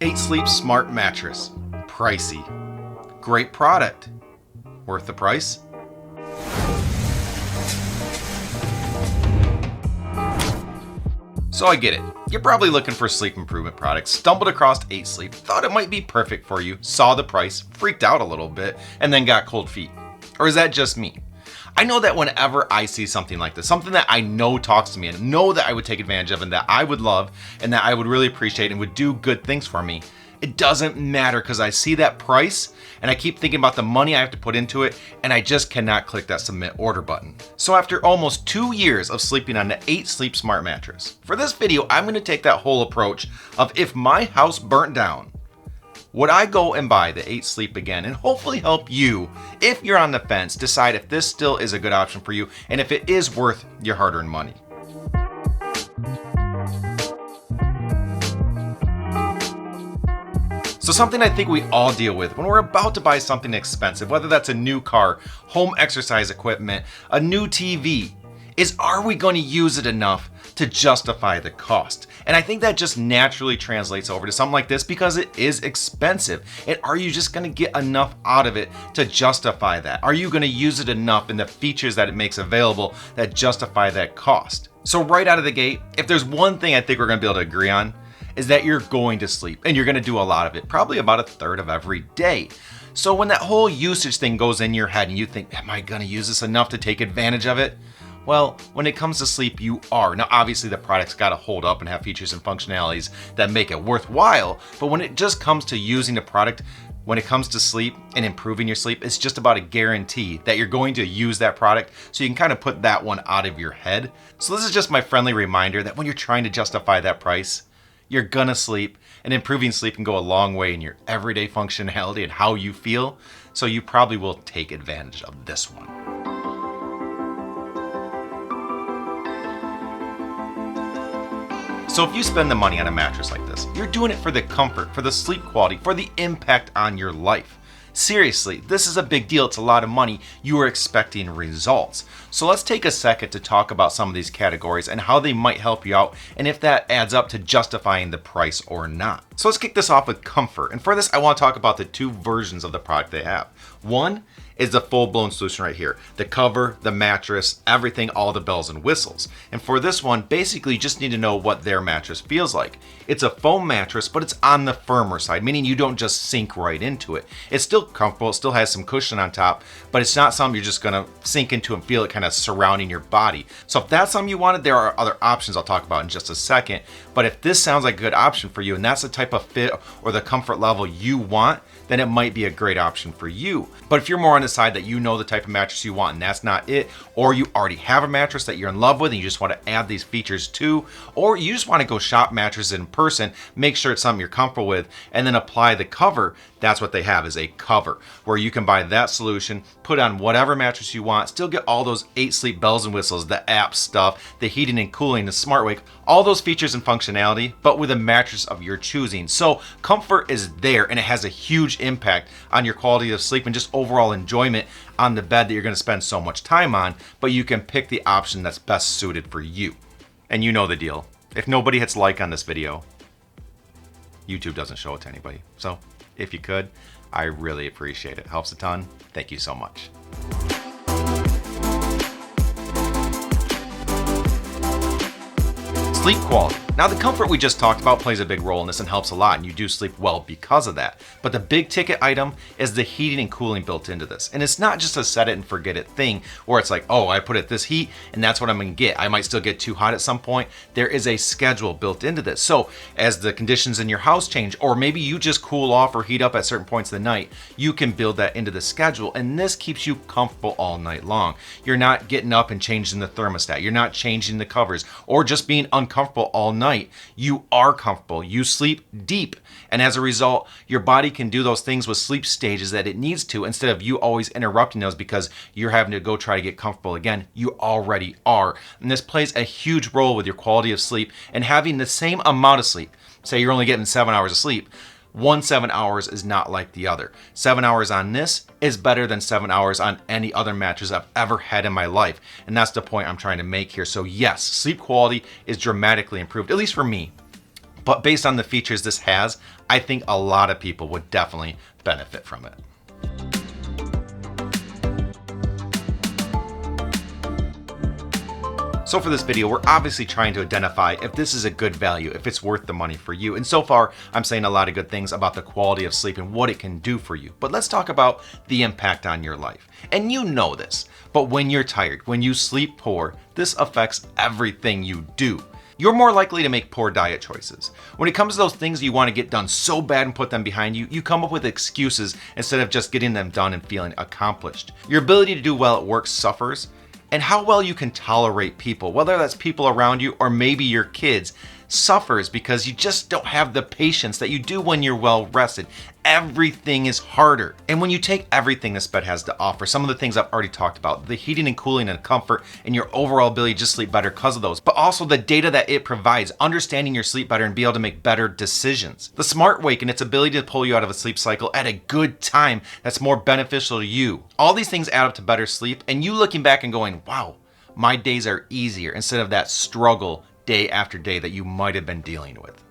8 Sleep Smart Mattress. Pricey. Great product. Worth the price? So I get it. You're probably looking for sleep improvement products, stumbled across 8 Sleep, thought it might be perfect for you, saw the price, freaked out a little bit, and then got cold feet. Or is that just me? I know that whenever I see something like this, something that I know talks to me and know that I would take advantage of and that I would love and that I would really appreciate and would do good things for me, it doesn't matter because I see that price and I keep thinking about the money I have to put into it and I just cannot click that submit order button. So after almost 2 years of sleeping on the 8 Sleep Smart Mattress, for this video I'm going to take that whole approach of if my house burnt down, would I go and buy the 8 Sleep again and hopefully help you, if you're on the fence, decide if this still is a good option for you and if it is worth your hard-earned money. So something I think we all deal with when we're about to buy something expensive, whether that's a new car, home exercise equipment, a new TV, is are we going to use it enough to justify the cost? And I think that just naturally translates over to something like this because it is expensive. And are you just going to get enough out of it to justify that? Are you going to use it enough in the features that it makes available that justify that cost? So right out of the gate, if there's one thing I think we're going to be able to agree on, is that you're going to sleep and you're going to do a lot of it, probably about a third of every day. So when that whole usage thing goes in your head and you think, am I going to use this enough to take advantage of it? Well, when it comes to sleep, you are. Now, obviously the product's got to hold up and have features and functionalities that make it worthwhile. But when it just comes to using the product, when it comes to sleep and improving your sleep, it's just about a guarantee that you're going to use that product, so you can kind of put that one out of your head. So this is just my friendly reminder that when you're trying to justify that price, you're gonna sleep, and improving sleep can go a long way in your everyday functionality and how you feel, so you probably will take advantage of this one. So if you spend the money on a mattress like this, you're doing it for the comfort, for the sleep quality, for the impact on your life. Seriously, this is a big deal. It's a lot of money. You are expecting results. So let's take a second to talk about some of these categories and how they might help you out and if that adds up to justifying the price or not. So let's kick this off with comfort. And for this, I want to talk about the 2 versions of the product they have. One is the full-blown solution right here. The cover, the mattress, everything, all the bells and whistles. And for this one, basically you just need to know what their mattress feels like. It's a foam mattress, but it's on the firmer side, meaning you don't just sink right into it. It's still comfortable, it still has some cushion on top, but it's not something you're just gonna sink into and feel it kind of surrounding your body. So if that's something you wanted, there are other options I'll talk about in just a second. But if this sounds like a good option for you and that's the type of fit or the comfort level you want, then it might be a great option for you. But if you're more on the side that you know the type of mattress you want and that's not it, or you already have a mattress that you're in love with and you just want to add these features to, or you just want to go shop mattresses in person, make sure it's something you're comfortable with, and then apply the cover, that's what they have, is a cover, where you can buy that solution, put on whatever mattress you want, still get all those 8 Sleep bells and whistles, the app stuff, the heating and cooling, the smart wake, all those features and functionality, but with a mattress of your choosing. So comfort is there and it has a huge impact on your quality of sleep and just overall enjoyment on the bed that you're going to spend so much time on, but you can pick the option that's best suited for you. And you know the deal. If nobody hits like on this video, YouTube doesn't show it to anybody. So if you could, I really appreciate it. Helps a ton. Thank you so much. Sleep quality. Now the comfort we just talked about plays a big role in this and helps a lot, and you do sleep well because of that. But the big ticket item is the heating and cooling built into this. And it's not just a set it and forget it thing where it's like, oh, I put it this heat and that's what I'm gonna get. I might still get too hot at some point. There is a schedule built into this. So as the conditions in your house change, or maybe you just cool off or heat up at certain points of the night, you can build that into the schedule. And this keeps you comfortable all night long. You're not getting up and changing the thermostat. You're not changing the covers or just being uncomfortable all night. You are comfortable. You sleep deep. And as a result, your body can do those things with sleep stages that it needs to instead of you always interrupting those because you're having to go try to get comfortable again. You already are. And this plays a huge role with your quality of sleep and having the same amount of sleep. Say you're only getting 7 hours of sleep. 7 hours is not like the other. 7 hours on this is better than 7 hours on any other mattress I've ever had in my life. And that's the point I'm trying to make here. So yes, sleep quality is dramatically improved, at least for me. but based on the features this has, I think a lot of people would definitely benefit from it. So for this video, we're obviously trying to identify if this is a good value, if it's worth the money for you. And so far, I'm saying a lot of good things about the quality of sleep and what it can do for you. But let's talk about the impact on your life. And you know this, but when you're tired, when you sleep poor, this affects everything you do. You're more likely to make poor diet choices. When it comes to those things you want to get done so bad and put them behind you, you come up with excuses instead of just getting them done and feeling accomplished. Your ability to do well at work suffers, and how well you can tolerate people, whether that's people around you or maybe your kids, suffers because you just don't have the patience that you do when you're well rested. Everything is harder. And when you take everything this bed has to offer, some of the things I've already talked about, the heating and cooling and comfort and your overall ability to just sleep better because of those, but also the data that it provides, understanding your sleep better and be able to make better decisions. The Smart Wake and its ability to pull you out of a sleep cycle at a good time that's more beneficial to you. All these things add up to better sleep, and you looking back and going, wow, my days are easier instead of that struggle day after day that you might have been dealing with.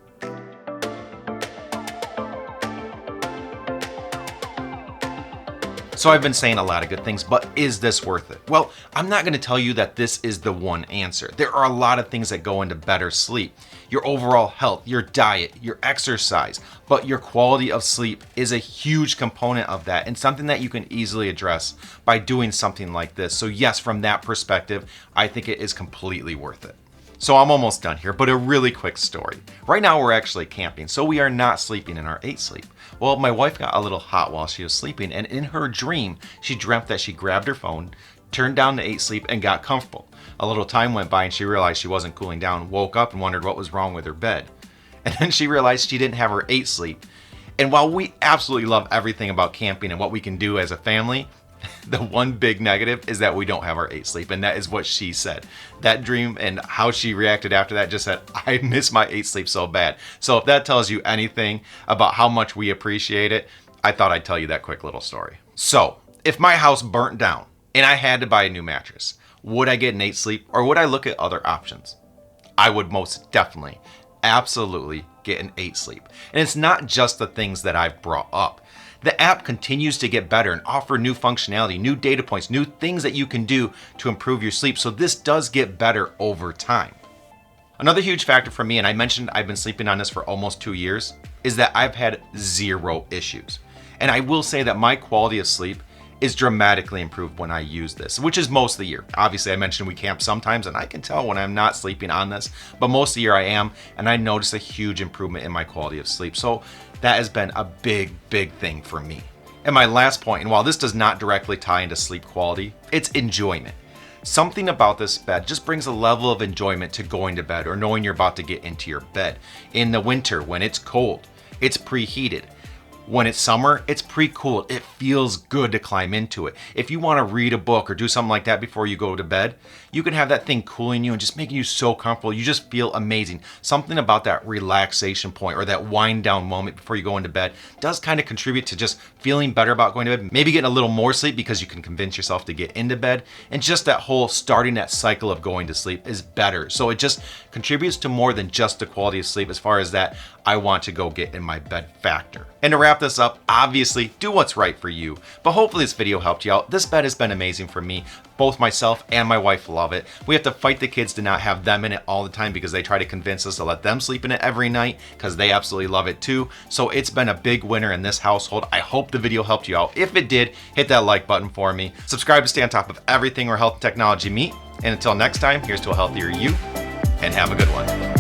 So I've been saying a lot of good things, but is this worth it? Well, I'm not going to tell you that this is the one answer. There are a lot of things that go into better sleep. Your overall health, your diet, your exercise, but your quality of sleep is a huge component of that and something that you can easily address by doing something like this. So yes, from that perspective, I think it is completely worth it. So I'm almost done here, but a really quick story. Right now we're actually camping, so we are not sleeping in our 8 sleep. Well, my wife got a little hot while she was sleeping, and in her dream, she dreamt that she grabbed her phone, turned down the 8 sleep, and got comfortable. A little time went by and she realized she wasn't cooling down, woke up and wondered what was wrong with her bed. And then she realized she didn't have her 8 sleep. And while we absolutely love everything about camping and what we can do as a family, the one big negative is that we don't have our 8 sleep, and that is what she said. That dream and how she reacted after that just said, I miss my 8 sleep so bad. So if that tells you anything about how much we appreciate it, I thought I'd tell you that quick little story. So if my house burnt down and I had to buy a new mattress, would I get an 8 sleep or would I look at other options? I would most definitely, absolutely get an 8 sleep. And it's not just the things that I've brought up. The app continues to get better and offer new functionality, new data points, new things that you can do to improve your sleep. So this does get better over time. Another huge factor for me, and I mentioned I've been sleeping on this for almost 2 years, is that I've had 0 issues. And I will say that my quality of sleep is dramatically improved when I use this, which is most of the year. Obviously, I mentioned we camp sometimes, and I can tell when I'm not sleeping on this, but most of the year I am, and I notice a huge improvement in my quality of sleep. So that has been a big, big thing for me. And my last point, and while this does not directly tie into sleep quality, it's enjoyment. Something about this bed just brings a level of enjoyment to going to bed or knowing you're about to get into your bed. In the winter, when it's cold, it's preheated. When it's summer, it's pre-cooled. It feels good to climb into it. If you want to read a book or do something like that before you go to bed, you can have that thing cooling you and just making you so comfortable. You just feel amazing. Something about that relaxation point or that wind down moment before you go into bed does kind of contribute to just feeling better about going to bed. Maybe getting a little more sleep because you can convince yourself to get into bed. And just that whole starting that cycle of going to sleep is better. So it just contributes to more than just the quality of sleep as far as that I want to go get in my bed factor. And to wrap this up, obviously do what's right for you. But hopefully this video helped you out. This bed has been amazing for me. Both myself and my wife love it. We have to fight the kids to not have them in it all the time because they try to convince us to let them sleep in it every night because they absolutely love it too. So it's been a big winner in this household. I hope the video helped you out. If it did, hit that like button for me. Subscribe to stay on top of everything where health and technology meet. And until next time, here's to a healthier you, and have a good one.